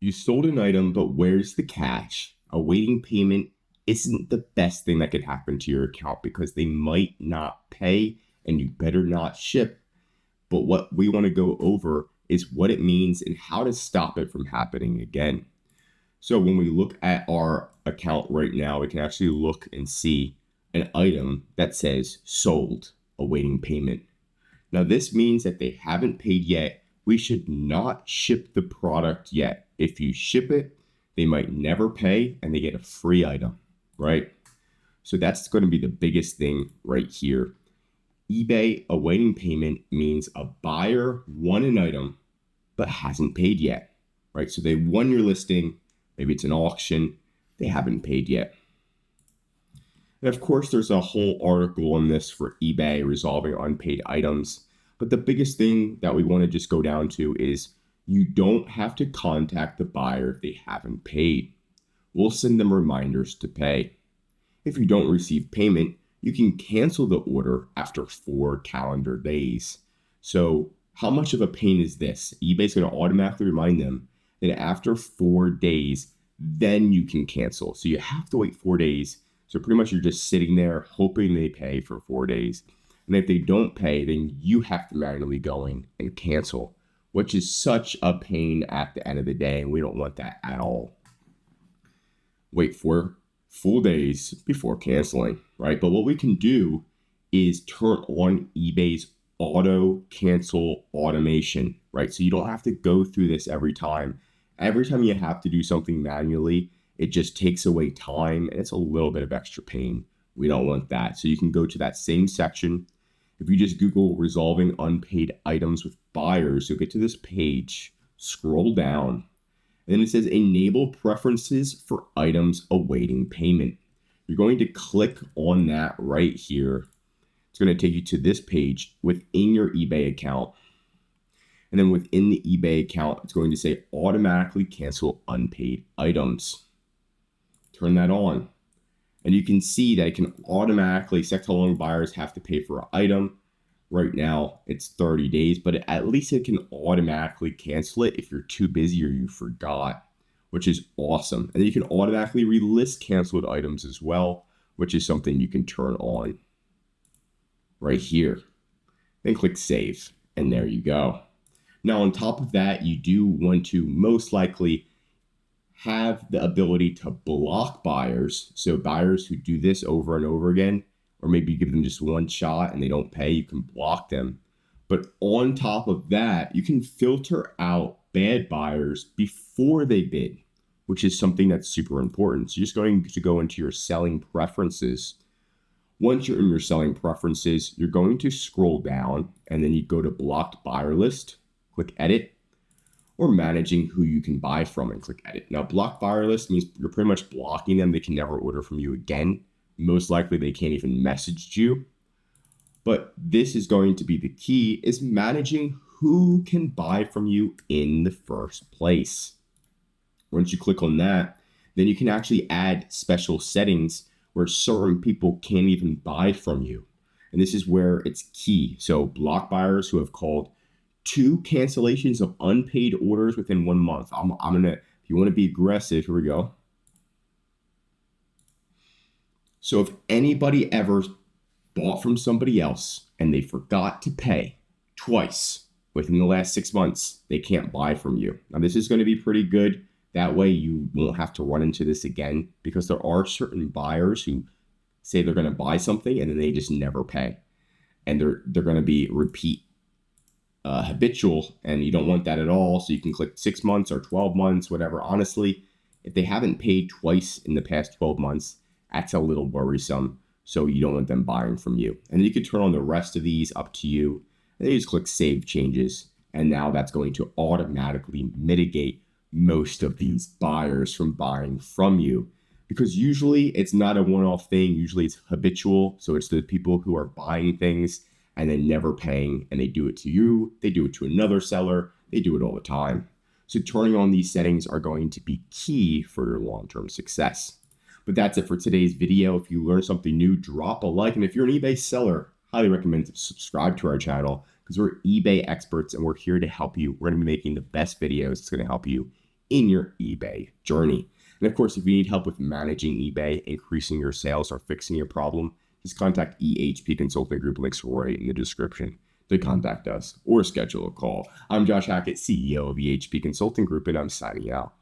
You sold an item, but where's the cash? Awaiting payment isn't the best thing that could happen to your account because they might not pay and you better not ship. But what we want to go over is what it means and how to stop it from happening again. So when we look at our account right now, we can actually look and see an item that says sold, awaiting payment. Now, this means that they haven't paid yet. We should not ship the product yet. If you ship it, they might never pay and they get a free item, right? So that's going to be the biggest thing right here. eBay awaiting payment means a buyer won an item but hasn't paid yet, right? So they won your listing. Maybe it's an auction. They haven't paid yet. And of course, there's a whole article on this for eBay resolving unpaid items. But the biggest thing that we want to just go down to is you don't have to contact the buyer if they haven't paid. We'll send them reminders to pay. If you don't receive payment, you can cancel the order after 4 calendar days. So how much of a pain is this? eBay's going to automatically remind them that after 4 days, then you can cancel. So you have to wait 4 days. So pretty much you're just sitting there hoping they pay for 4 days. And if they don't pay, then you have to manually go in and cancel, which is such a pain at the end of the day. And we don't want that at all. Wait for full days before canceling, right? But what we can do is turn on eBay's auto cancel automation, right? So you don't have to go through this every time. Every time you have to do something manually, it just takes away time and it's a little bit of extra pain. We don't want that. So you can go to that same section. If you just Google resolving unpaid items with buyers, you'll get to this page, scroll down, and then it says enable preferences for items awaiting payment. You're going to click on that right here. It's going to take you to this page within your eBay account. And then within the eBay account, it's going to say automatically cancel unpaid items. Turn that on. And you can see that it can automatically set how long buyers have to pay for an item. Right now, it's 30 days, but at least it can automatically cancel it if you're too busy or you forgot, which is awesome. And then you can automatically relist canceled items as well, which is something you can turn on right here. Then click save, and there you go. Now, on top of that, you do want to most likely have the ability to block buyers. So buyers who do this over and over again, or maybe you give them just one shot and they don't pay, you can block them. But on top of that, you can filter out bad buyers before they bid, which is something that's super important. So you're just going to go into your selling preferences. Once you're in your selling preferences, you're going to scroll down and then you go to blocked buyer list, click edit, or managing who you can buy from and click edit. Now, block buyer list means you're pretty much blocking them. They can never order from you again. Most likely they can't even message you. But this is going to be the key, is managing who can buy from you in the first place. Once you click on that, then you can actually add special settings where certain people can't even buy from you. And this is where it's key. So block buyers who have called 2 cancellations of unpaid orders within 1 month. I'm gonna, if you want to be aggressive, here we go. So if anybody ever bought from somebody else and they forgot to pay twice within the last 6 months, they can't buy from you. Now, this is going to be pretty good. That way you won't have to run into this again, because there are certain buyers who say they're going to buy something and then they just never pay. And they're going to be repeat habitual, and you don't want that at all. So you can click 6 months or 12 months, whatever. Honestly, if they haven't paid twice in the past 12 months, that's a little worrisome. So you don't want them buying from you. And then you can turn on the rest of these, up to you. And then you just click save changes. And now that's going to automatically mitigate most of these buyers from buying from you. Because usually it's not a one-off thing. Usually it's habitual. So it's the people who are buying things and then never paying, and they do it to you, they do it to another seller, they do it all the time. So turning on these settings are going to be key for your long-term success. But that's it for today's video. If you learned something new, drop a like. And if you're an eBay seller, highly recommend to subscribe to our channel, because we're eBay experts and we're here to help you. We're going to be making the best videos. It's going to help you in your eBay journey. And of course, if you need help with managing eBay, increasing your sales, or fixing your problem, just contact EHP Consulting Group. Links right in the description to contact us or schedule a call. I'm Josh Hackett, CEO of EHP Consulting Group, and I'm signing out.